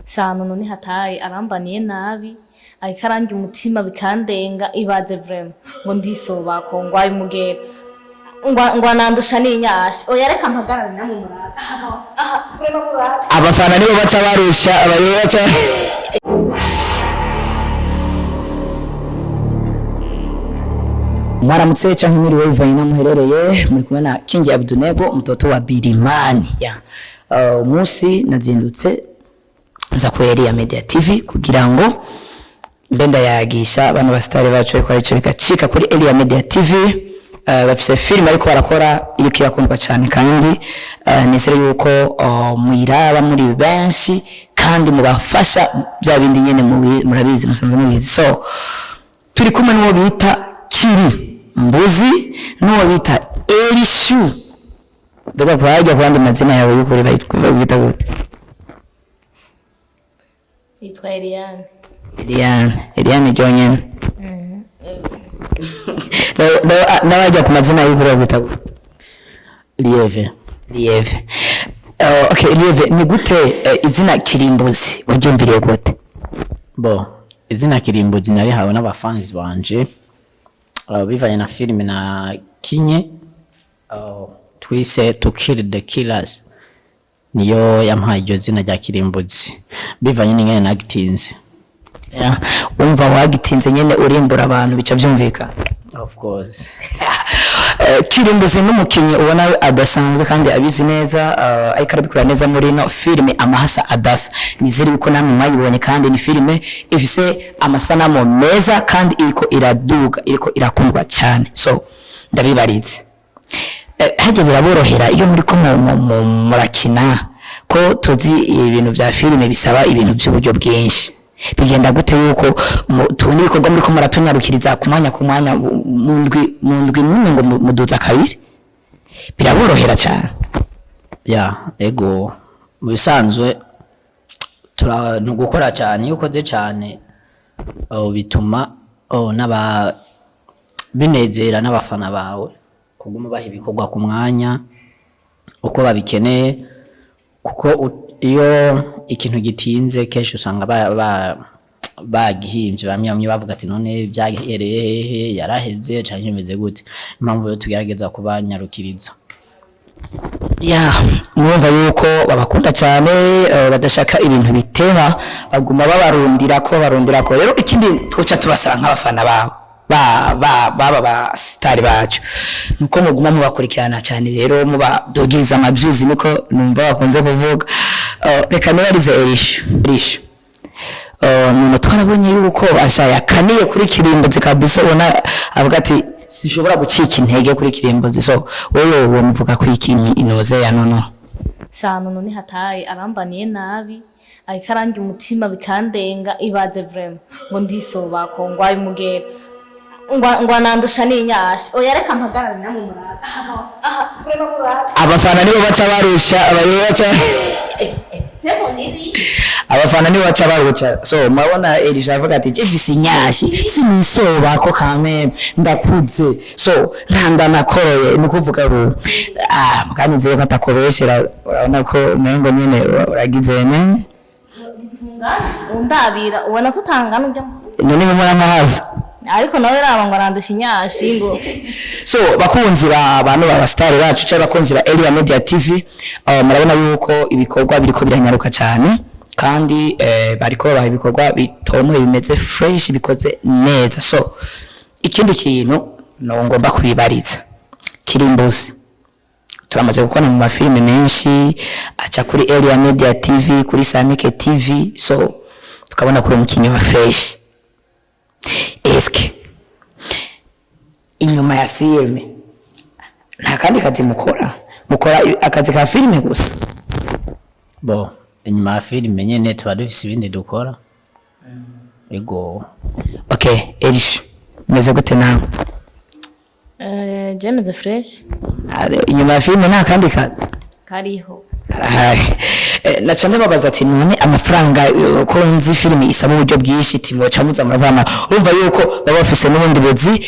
Shano none hataye arambaniye nabi ayikarangi umutima bikandenga ibaze vraiment ngo ndisobako ngo ari mugera ngo nandusha n'inyashi oya reka mpagarare namwe murata aha vraiment murata abafana nibo baca barusha abayo baca Mwaramutse canke mwiriwe bivanye na muherereye muri kumwe na Kingi Abdunego mtoto wa Birimani ya umunsi nazindutse nza ku Elia Media TV kugira ngo ndenda yagisha abantu bastari bacu ariko arico bigacika kuri Elia Media TV bafise film ariko barakora iriko irakundwa cyane kandi nizere yuko muyiraba muri benshi kandi mubafasha bya bindi nyene murabizi musanzwe mubizi so turi kumwe n'uwo bita Chiri Mbuzi n'uwo bita Elishu bega kwajya kwandi mazina yawe y'ukuri bayita gute Itwa Eliane Jonyene na wajya ku mazina y'ukuri bayita gute Lieve okay Lieve ni gute izina Kirimbuzi wagyumviriye gute bo izina Kirimbuzi nari hawe n'abafans banje bivanye na filime na kinye twise To Kill the Killers niyo yampaye iryo zina rya Kirimbuzi bivanye n'ingene nagitinze umva wagitinze nyene urimbura abantu bica byumvika of course Kirimbuzi n'umukinyi ubona adasanzwe kandi abizi neza ariko arabikora neza muri no filime Amahasa Adasa nizere uko namwe mwayibonye kandi ni filime ifise amasanamu meza kandi iriko iraduga iriko irakundwa cyane so ndabibarize haje biraborohera iyo muri ko murakina ko tuzi ibintu vya filime bisaba ibintu by'uburyo bwinshi bigenda gute yuko tubona ibikorwa muri ko muratunyarukiriza ku mwanya mu ndwi ngo muduza kabiri biraborohera cyane ya ego mu bisanzwe gukora cyane iyo ukoze cyane bituma n'aba binezera n'abafana bawe kuguma baha ibikorwa ku mwanya uko babikeneye kuko iyo ikintu gitinze kenshi usanga bagihimvye bamwe bavuga ati none byahereye hehe yaraheze cyane imeze gute impamvu yo tugerageza kubanyarukiriza ya mwumva yuko babakunda cyane badashaka ibintu bitema baguma babarundira ko rero ikindi twoca tubasaba nk'abafana baba ba star bacu nuko muguma mubakurikirana cyane rero mubadogiriza amavyuzi niko numva bakunze kuvuga reka nibarize Elishu nuno twarabonye yuko ashaya kaniye kuri Kirimbuzi kabisa ubona avuga ati sishobora gucika intege kuri Kirimbuzi so wewe uwo muvuga ku ikintu inoze ya nono Shano none hataye arambaniye nabi ayikarangi umutima bikandenga ibaze vraiment ngo ndisobako ngo ari mugera ngo nandusha n'inyashi oya reka mpagarare namwe murata aha vraiment murata abafana nibo baca barusha abayo baca abafana nibo baca barusha so mabona Elisha avuga ati jefisi nyashi sinisobako kame ndakuze so ntandana koroye nikuvuga ngo mukani nzeye ko atakobeshera urabona ko mengo nyene uragize ne undabira ubona tutangana ujya none muri amahaza ariko nawe raba ngo arandusha inyashi ngo so bakunzi abantu ba star bacu cyangwa bakunzi ba Elia Media TV murabona yuko ibikorwa biriko biranyaruka cyane kandi bariko babaha ibikorwa bitomoye bimeze fresh bikoze neza so ikindi kintu no ngomba kubibariza Kirimbuzi turamaze gukora mu mafilme menshi aca kuri Elia Media TV kuri Samike TV so tukabona kuri umukinyi wa fresh eske inyuma ya filme nta kandi kazi mukora akazi ka filme gusa bo inyuma ya filme nyene tuba dufise ibindi dukora ego okay Elisha meze gute nawe James fresh inyuma ya filme nta kandi kazi kariho na cyane babaza ati none amafaranga ko nzi filime isaba uburyo bwinshi timo camuza murabana urumva yuko baba bafise n'ubundi buzi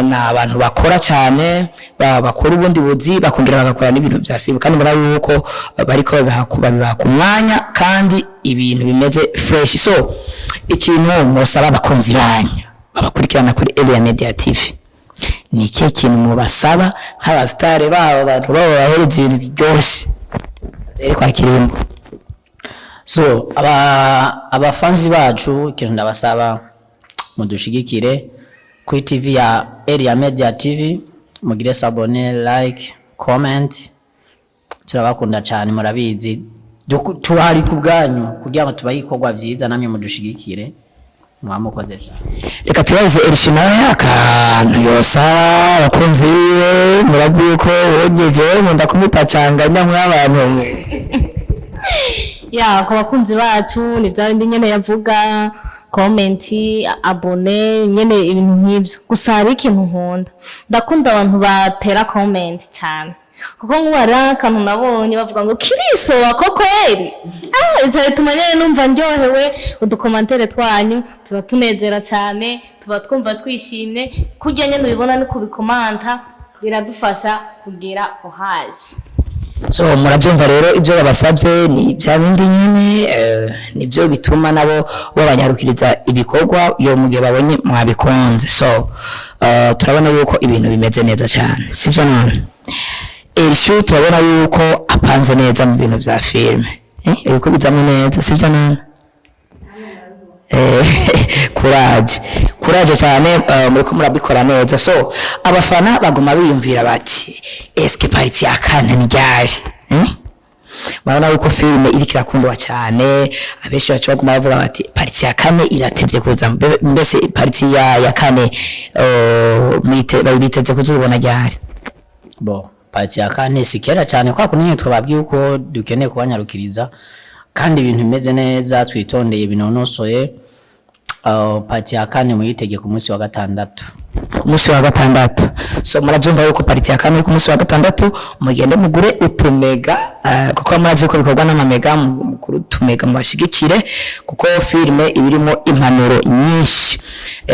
na abantu bakora cyane bakora ubundi buzi bakongera bagakora n'ibintu bya filime kandi mura yuko bariko babiha ku mwanya kandi ibintu bimeze fresh so ikintu musaba abakunzi banyu babakurikirana kuri Elia Media TV ni ikihe kintu mubasaba nk'abastare babo abantu babo bahereza ibintu biryoshye rero kwa Kirimbo so abafanzi bacu ikintu ndabasaba mudushigikire kuri TV ya Elia Media TV mugire sabone like comment turabakunda cyane murabizi tuhari ku bwanyu kugira ngo tubayikorwa byiza namwe mudushigikire mwamukoze cyane reka tubaze Elishina akantu yosaba abakunzi biwe murazi ko wogeje munda kumutacanganya mw'abantu ya ku bakunzi bacu ni bya bindi nyene yavuga comment abone nyene ibintu nk'ibyo gusa hari ikintu nkunda ndakunda abantu batera comment cyane kuko nk'uwari akantu nabonye bavuga ngo Kiriso wako kweli icyo bituma nyene numva ndyohewe udukomantere twanyu tuba tunezera cyane tuba twumva twishimye kujya nyene ubibona no kubikomanta biradufasha kugira courage so murabyumva rero ibyo babasabye ni bya bindi nyine nibyo bituma nabo babanyarukiriza ibikorwa yo mugihe babonye mwabikonze so turabona yuko ibintu bimeze neza cyane sivyo none Elishu turabona yuko apanze neza mu bintu bya filme ibiko bizamwe neza sivyo none courage cyane muriko murabikora neza so abafana baguma biyumvira bati eske parti ya kane ni ryari Marana yuko filme iriko irakundwa cyane abeshi bacu baguma bavuga bati parti ya kane iratevye kuza mbese parti ya kane bayiteze kuzubona ryari bo parti ya kane sikera cyane kwa kuninye twababwiye uko dukeneye kubanyarukiriza kandi ibintu bimeze neza twitondeye binonosoye parti ya kane muyitege ku munsi wa gatandatu so murabyumva yuko parti ya kane ku munsi wa gatandatu mugende mugure utumega kuko amazi uko bikorwa n'amamega mukuru utumega mubashigikire kuko filme ibirimo impanuro nyinshi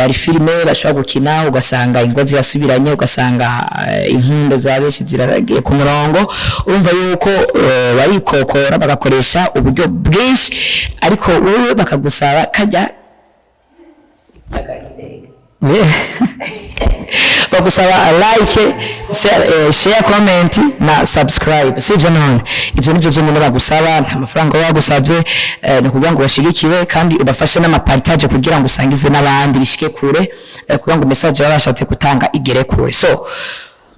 ari filme bashobora gukina ugasanga ingozi yasubiranye ugasanga inkundo zabeshi ziragiye ku murongo urumva yuko barikokora bagakoresha uburyo bwinshi ariko wewe bakagusaba kajya bagusaba like share comment na subscribe sivyo none ivyo nivyo nyine bagusaba nta mafaranga bagusabye no kugira ngo bashigikire kandi ubafashe n'amapartage kugira ngo usangize n'abandi bishike kure kugira ngo message babashatse gutanga igere kure so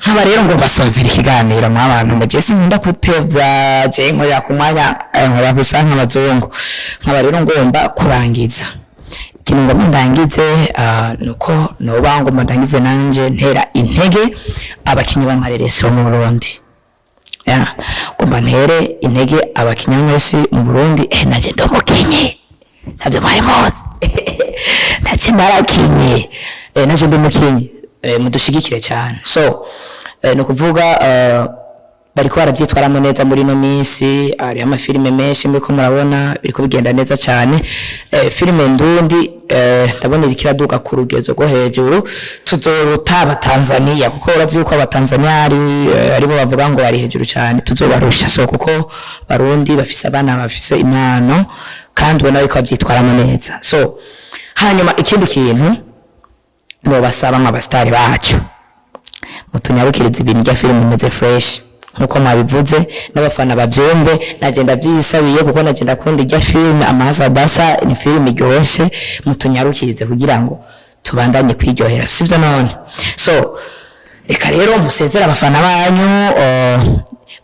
nkaba rero ngo basozera ikiganiro mw'abantu mugese nkunda kutevya je nkorera ku mwanya nkorera kwisanka abazungu nkaba rero ngomba kurangiza kintu ngo ndangize nuko nobango ndangize nanje ntera intege abakinyi b'amareresi mu Burundi ngomba ntere intege abakinyi mwese mu Burundi naje ndomukinyi nabyo mwari moze naje narakinyi naje ndomukinyi mudushigikire cyane so no kuvuga bariko baravyitwaramo neza muri no minsi ari amafilme menshi muriko murabona biriko bigenda neza cyane filme ndundi ndabona irikiraduka ku rugezo rwo hejuru tuzorutaba Tanzania kuko urazi yuko abatanzania aribo bavuga ngo bari hejuru cyane tuzobarusha so kuko barundi bafise abana bafise impano kandi ubona yuko bavyitwaramo neza so hanyuma ikindi kintu no basaba nk'abastari bacu mutunyarukiriza ibintu bya filme meze fresh nkuko mwabivuze n'abafana bavyumve nagenda byisabiye kuko nagenda kundi rya filme amaza dasa ni filme iryoshye mutunyarukirize kugira ngo tubandanye kwiryohera sivyo none so reka rero musezera abafana banyu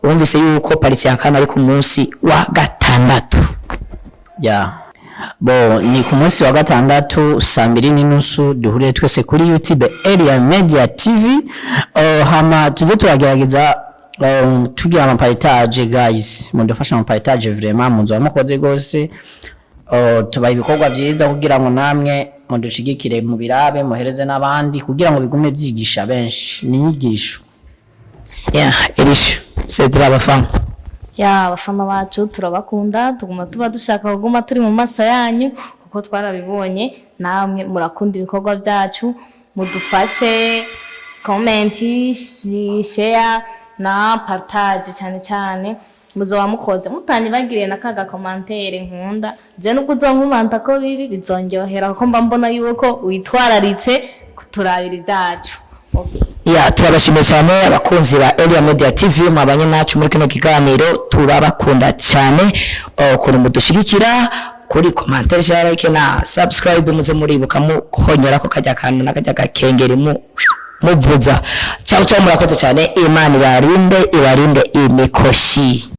wumvise yuko parti ya kane ari ku munsi wa gatandatu bo ni ku munsi wa gatandatu saa 2:30 duhuriye twese kuri YouTube Elia Media TV hama tuze turagerageza tugira amapartage guys mundafasha amapartage vraiment munzo mukoze gose tubaye ibikorwa byiza kugira ngo namwe mundushigikire mu birabe muhereze nabandi kugira ngo bigume byigisha benshi ni nyigisho Elisha sezera abafana ya abafana bacu turabakunda tuguma tuba dushaka kuguma turi mu maso yanyu kuko twarabibonye namwe murakunda ibikorwa byacu mudufashe comment share na partage cyane muzoba mukoze mutanyibagiriye nakaga commentaire nkunda je nubwo uzonkumanta ko bibi bizonjohera kuko mba mbona yuko witwararitse kuturabira ibyacu. Ya turabashimiye cyane abakunzi ba Elia Media TV mwabanye nacu muri kino kiganiro turabakunda cyane kuri mudushigikira kuri commentaire share like na subscribe muze muribuka muhonyora ko kajya kantu nakajya gakengere muvuza ciao murakoze cyane Imana ibarinde imikoshi.